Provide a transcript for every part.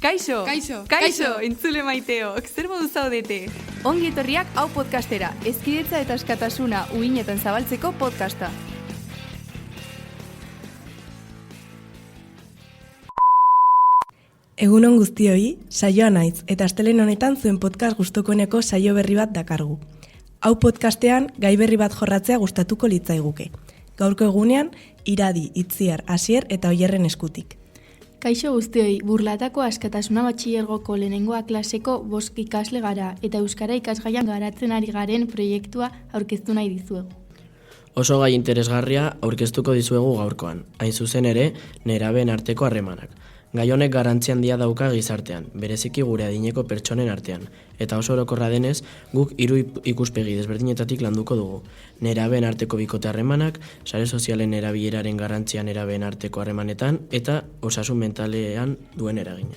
Kaixo! Kaixo! Kaixo! Entzule maiteok, zer modu zaudete? Ongi etorriak hau podcastera, hezkidetza eta askatasuna uhinetan zabaltzeko podcasta. Egunon guztioi, saioa naiz eta astelehen honetan zuen podcast gustukoeneko saio berri bat dakargu. Hau podcastean gai berri bat jorratzea gustatuko litzaiguke. Gaurko egunean, Iradi, Itziar, Asier eta Oierren eskutik. Kaixo guztioi, Burlatako askatasuna batxilergoko lehenengoa klaseko 5 ikasle gara eta euskara ikasgaian garatzen ari garen proiektua aurkeztu nahi dizuegu. Oso gai interesgarria aurkeztuko dizuegu gaurkoan, hain zuzen ere, nerabeen arteko harremanak. Gai honek garrantzi handia dauka gizartean, bereziki gure adineko pertsonen artean, eta oso orokorra denez, guk 3 ikuspegi desberdinetatik landuko dugu. Nerabeen arteko bikote harremanak, sare sozialen erabileraren garrantzia nerabeen arteko harremanetan, eta osasun mentalean duen eragina.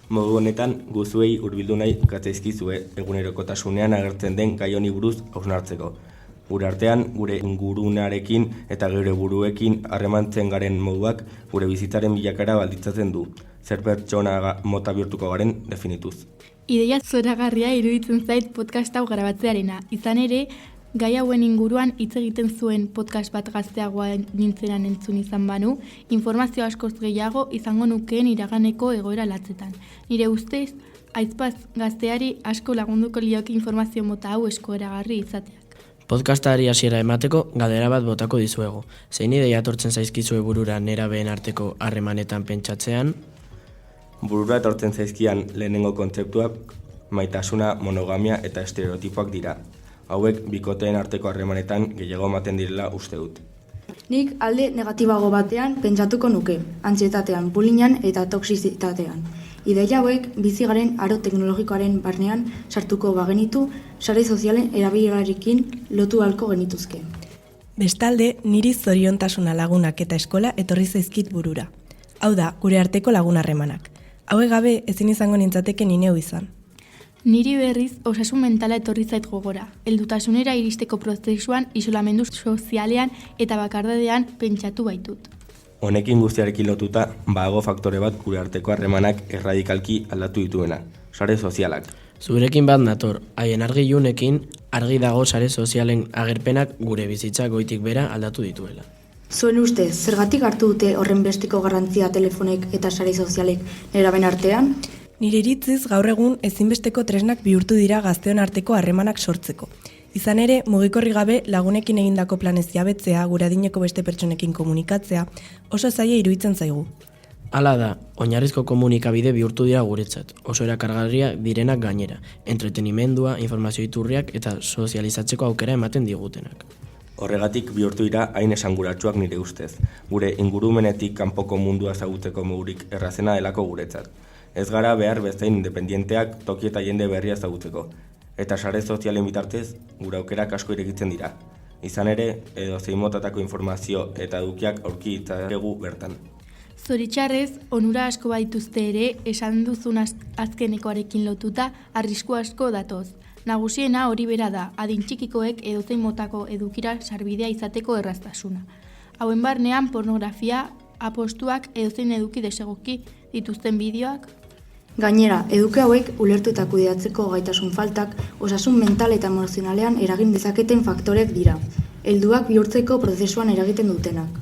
Modu honetan, guzuei hurbildu nahi gatzaizkizue egunerokotasunean agertzen den gai honi buruz hausnartzeko. Gure artean, gure ingurunarekin eta gure buruekin harremantzen garen moduak gure bizitzaren bilakara balditzatzen du, zer pertsona mota bihurtuko garen definituz. Ideia zoragarria iruditzen zait podcast hau grabatzearena, izan ere, gai hauen inguruan hitz egiten zuen podcast bat gazteagoa nintzenan entzun izan banu, informazio askoz gehiago izango nukeen iraganeko egoera latzetan. Nire ustez, aizpaz gazteari asko lagunduko lioke informazio mota hau eskuragarri izateak. Podcastari hasiera emateko galdera bat botako dizuegu. Zein ideia etortzen zaizkizue burura nerabeen arteko harremanetan pentsatzean? Burura etortzen zaizkian lehenengo kontzeptuak maitasuna, monogamia eta estereotipoak dira. Hauek bikoteen arteko harremanetan gehiago ematen direla uste dut. Nik alde negatibago batean pentsatuko nuke, antsietatean, bullyingan eta toxizitatean. Ideia hauek bizi garen aro teknologikoaren barnean sartuko bagenitu, sare sozialen erabilerarekin lotu ahalko genituzke. Bestalde, niri zoriontasuna lagunak eta eskola etorri zaizkit burura. Hau da, gure arteko lagun harremanak. Hauek gabe ezin izango nintzateke ni neu izan. Niri berriz osasun mentala etorri zait gogora. Heldutasunera iristeko prozesuan isolamendu sozialean eta bakardadean pentsatu baitut. Honekin guztiarekin lotuta, badago faktore bat gure arteko harremanak erradikalki aldatu dituena, sare sozialak. Zurekin bat nator, haien argilunekin argi dago sare sozialen agerpenak gure bizitza goitik bera aldatu dituela. Zuen ustez, zergatik hartu dute horren besteko garrantzia telefonek eta sare sozialek neraben artean? Nire iritziz gaur egun ezinbesteko tresnak bihurtu dira gazteon arteko harremanak sortzeko. Izan ere, mugikorri gabe lagunekin egindako planez jabetzea, gure adineko beste pertsonekin komunikatzea, oso zaila iruditzen zaigu. Hala da, oinarrizko komunikabide bihurtu dira guretzat, oso erakargarria direnak gainera, entretenimendua, informazio iturriak eta sozializatzeko aukera ematen digutenak. Horregatik bihurtu dira hain esanguratsuak nire ustez, gure ingurumenetik kanpoko mundua ezagutzeko modurik errazena delako guretzat. Ez gara behar bezain independienteak toki eta jende berria ezagutzeko. Eta sare sozialen bitartez, gure aukerak asko irekitzen dira. Izan ere, edo zein motatako informazio eta edukiak aurki ditzakegu bertan. Zoritxarrez, onura asko baituzte ere, esan duzun azkenekoarekin lotuta, arrisku asko datoz. Nagusiena hori bera da, adin txikikoek edozein motako edukira sarbidea izateko erraztasuna. Hauen barnean pornografia, apostuak edozein eduki desegoki dituzten bideoak. Gainera, eduki hauek ulertu eta kudeatzeko gaitasun faltak, osasun mental eta emozionalean eragin dezaketen faktoreak dira. Helduak bihurtzeko prozesuan eragiten dutenak.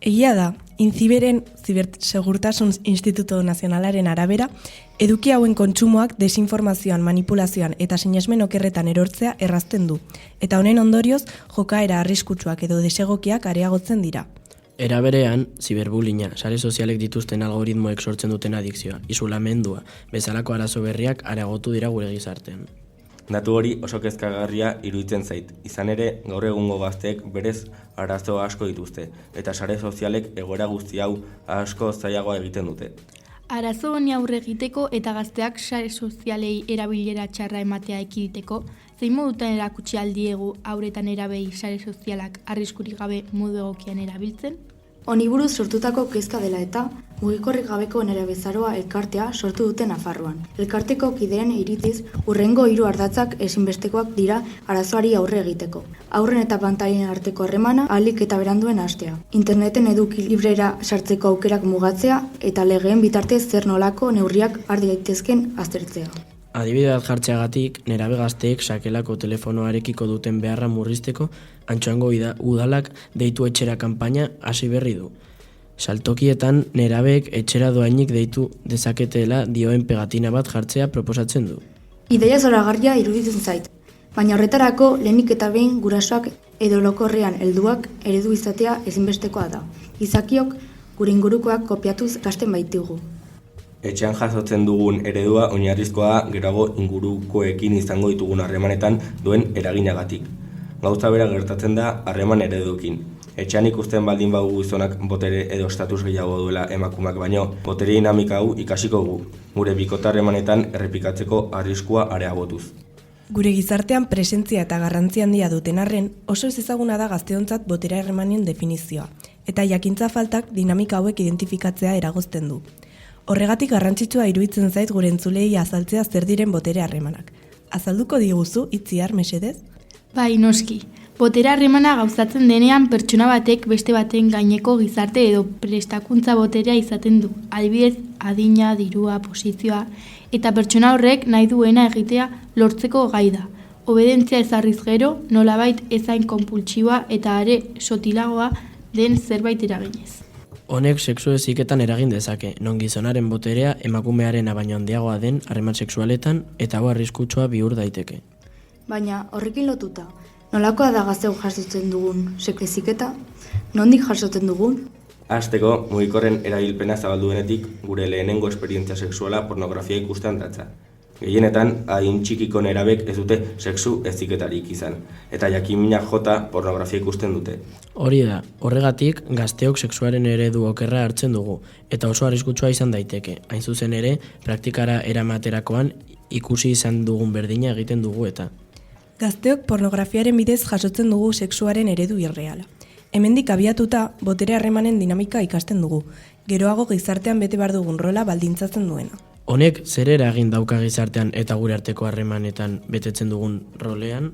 Egia da, Inciberen Zibersegurtasun Instituto Nazionalaren arabera, eduki hauen kontsumoak desinformazioan, manipulazioan eta sinesmen okerretan erortzea errazten du, eta honen ondorioz jokaera arriskutsuak edo desegokiak areagotzen dira. Era berean, ziberbullyinga, sare sozialek dituzten algoritmoek sortzen duten adikzioa, isolamendua, bezalako arazo berriak areagotu dira gure gizartean. Datu hori oso kezkagarria iruditzen zait, izan ere gaur egungo gazteek berez arazo asko dituzte, eta sare sozialek egoera guzti hau asko zailagoa egiten dute. Arazo honi aurre egiteko eta gazteak sare sozialei erabilera txarra ematea ekiditeko, zein modutan erakutsi aldiegu hauretan erabei sare sozialak arriskurik gabe modu egokian erabiltzen? Honi buruz sortutako kezka dela eta, mugikorrik gabeko nerabezaroa elkartea sortu dute Nafarroan. Elkarteko kideen iritziz, hurrengo 3 ardatzak ezinbestekoak dira arazoari aurre egiteko. Haurren eta pantailen arteko harremana ahalik eta beranduen hastea. Interneten eduki librera sartzeko aukerak mugatzea eta legeen bitartez zer nolako neurriak har daitezken aztertzea. Adibide bat jartzeagatik, nerabe gazteek sakelako telefonoarekiko duten beharra murrizteko, Antsoaingo udalak deitu etxera kanpaina hasi berri du. Saltokietan nerabeek etxera doainik deitu dezaketela dioen pegatina bat jartzea proposatzen du. Ideia zoragarria iruditzen zait, baina horretarako lehenik eta behin gurasoak edo lokorrean helduak eredu izatea ezinbestekoa da. Izakiok gure ingurukoak kopiatuz ikasten baitugu. Etxean jasotzen dugun eredua oinarrizkoa geroago ingurukoekin izango ditugun harremanetan duen eraginagatik. Gauza bera gertatzen da harreman ereduekin. Etxean ikusten baldin badugu gizonak botere edo status gehiago duela emakumeak baino, botere dinamika hau ikasiko gu, gure bikote harremanetan errepikatzeko arriskua areagotuz. Gure gizartean presentzia eta garrantzi handia duten arren, oso ezaguna da gazteontzat botere harremanen definizioa, eta jakintza faltak dinamika hauek identifikatzea eragozten du. Horregatik garrantzitsua iruditzen zait gure entzulei azaltzea zer diren botere harremanak. Azalduko diguzu, Itziar, mesedez? Bai, noski. Botere harremana gauzatzen denean pertsona batek beste baten gaineko gizarte edo prestakuntza boterea izaten du. Adibidez, adina, dirua, posizioa, eta pertsona horrek nahi duena egitea lortzeko gai da. Obedentzia ezarriz gero, nolabait ezain konpultsiboa eta are sotilagoa den zerbait eraginez. Honek sexu heziketan eragin dezake, non gizonaren boterea emakumearena baino handiagoa den harreman sexualetan eta hau arriskutsua bihur daiteke. Baina horrekin lotuta, nolakoa da gazteok jasotzen dugun sexu heziketa? Nondik jasotzen dugun? Hasteko, mugikorren erabilpena zabalduenetik gure lehenengo esperientzia sexuala pornografia ikusten datza. Gehienetan, adin txikiko nerabek ez dute sexu heziketarik izan, eta jakimina jota pornografia ikusten dute. Hori da, horregatik gazteok sexuaren eredu okerra hartzen dugu, eta oso arriskutsua izan daiteke. Hain zuzen ere, praktikara eramaterakoan ikusi izan dugun berdina egiten dugu eta. Gazteok pornografiaren bidez jasotzen dugu sexuaren eredu irreala. Hemendik abiatuta, botere harremanen dinamika ikasten dugu, geroago gizartean bete behar dugun rola baldintzatzen duena. Honek zer eragin dauka gizartean eta gure arteko harremanetan betetzen dugun rolean?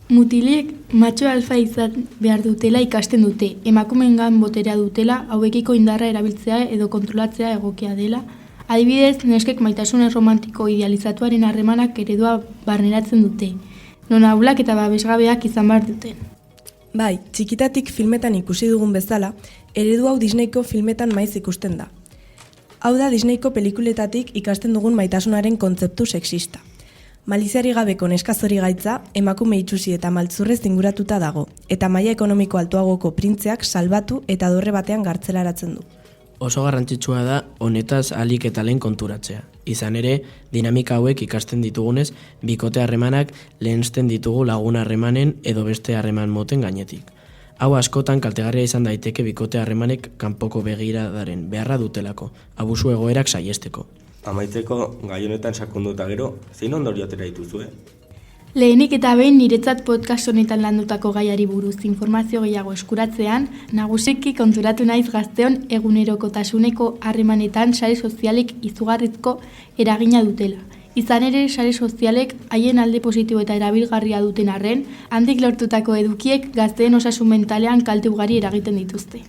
Mutilek matxo alfa izan behar dutela ikasten dute, emakumeengan boterea dutela, hauekiko indarra erabiltzea edo kontrolatzea egokia dela. Adibidez, neskek maitasun erromantiko idealizatuaren harremanak eredua barneratzen dute, non ahulak eta babesgabeak izan behar duten. Bai, txikitatik filmetan ikusi dugun bezala, eredu hau Disneyko filmetan maiz ikusten da. Hau da Disneyko pelikuletatik ikasten dugun maitasunaren kontzeptu sexista. Maliziari gabeko neskazori gaitza, emakume itsusi eta maltzurrez inguratuta dago, eta maila ekonomiko altuagoko printzeak salbatu eta dorre batean gartzelaratzen du. Oso garrantzitsua da honetaz ahalik eta lehen konturatzea. Izan ere, dinamika hauek ikasten ditugunez, bikote harremanak lehensten ditugu lagun harremanen edo beste harreman moten gainetik. Hau askotan kaltegarria izan daiteke bikote harremanek kanpoko begiradaren beharra dutelako, abusu egoerak saihesteko. Amaitzeko, gai honetan sakondu eta gero, zein ondorio atera dituzue? Lehenik eta behin niretzat podcast honetan landutako gaiari buruz informazio gehiago eskuratzean, nagusiki konturatu naiz gazteon egunerokotasuneko harremanetan sare sozialek izugarrizko eragina dutela. Izan ere, sare sozialek haien alde positibo eta erabilgarria duten arren, handik lortutako edukiek gazteen osasun mentalean kalte ugari eragiten dituzte.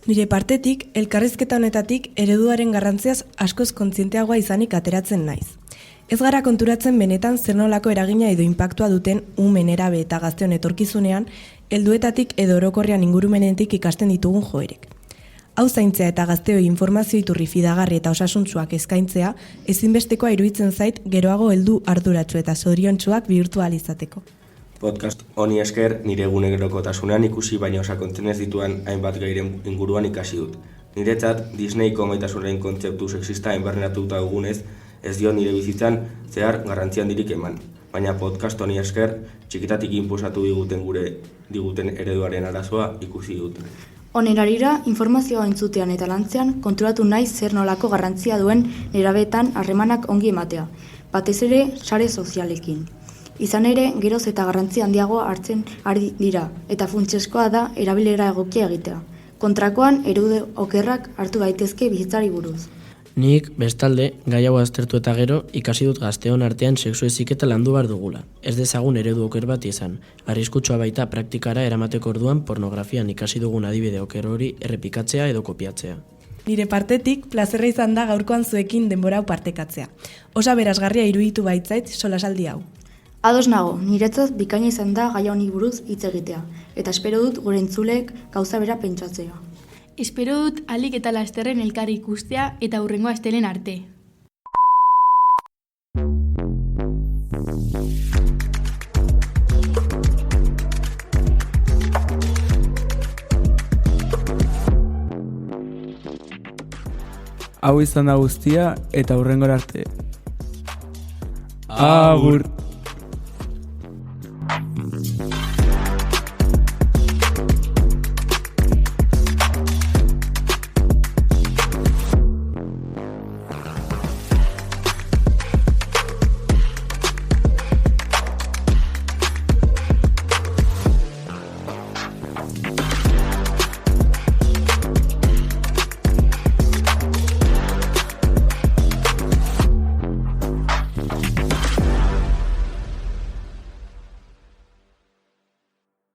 Nire partetik, elkarrizketa honetatik ereduaren garrantziaz askoz kontzienteagoa izanik ateratzen naiz. Ez gara konturatzen benetan zer nolako eragina edo inpaktua duten ume, nerabe eta gazteon etorkizunean, helduetatik edo orokorrean ingurumenetik ikasten ditugun joerek. Hau zaintzea eta gazteoi informazio iturri fidagarri eta osasuntsuak eskaintzea, ezinbestekoa iruditzen zait geroago heldu arduratsu eta zoriontsuak bihurtu ahal izateko. Podcast honi esker nire egunerokotasunean ikusi baina sakontzen ez dituan hainbat gairen inguruan ikasi dut. Niretzat, Disneyko maitasunaren kontzeptu sexista enbarneratuta dugunez, ez dio nire bizitzan zehar garrantzi handirik eman. Baina podcast honi esker, txikitatik inposatu diguten ereduaren arazoa ikusi dut. Honerarira, informazioa entzutean eta lantzean konturatu naiz zer nolako garrantzia duen nerabeetan harremanak ongi ematea, batez ere sare sozialekin. Izan ere, geroz eta garrantzi handiagoa hartzen ari dira, eta funtsezkoa da erabilera egokia egitea. Kontrakoan, erude okerrak hartu gaitezke bizitzari buruz. Nik, bestalde, gai hau aztertu eta gero, ikasi dut gazteon artean sexu heziketa landu behar dugula. Ez dezagun eredu oker bat izan. Arriskutsua baita praktikara eramateko orduan pornografian ikasi dugun adibide oker hori errepikatzea edo kopiatzea. Nire partetik, plazerra izan da gaurkoan zuekin denbora hau partekatzea. Osa berazgarria iruditu baitzait solasaldi hau. Ados nago, niretzat bikaina izan da gai honi buruz hitz egitea, eta espero dut gure entzulek gauza bera pentsatzea. Espero dut alik eta lasterren elkarri ikustea eta hurrengo astelen arte. Hau izan da guztia eta hurrengora arte. Agur!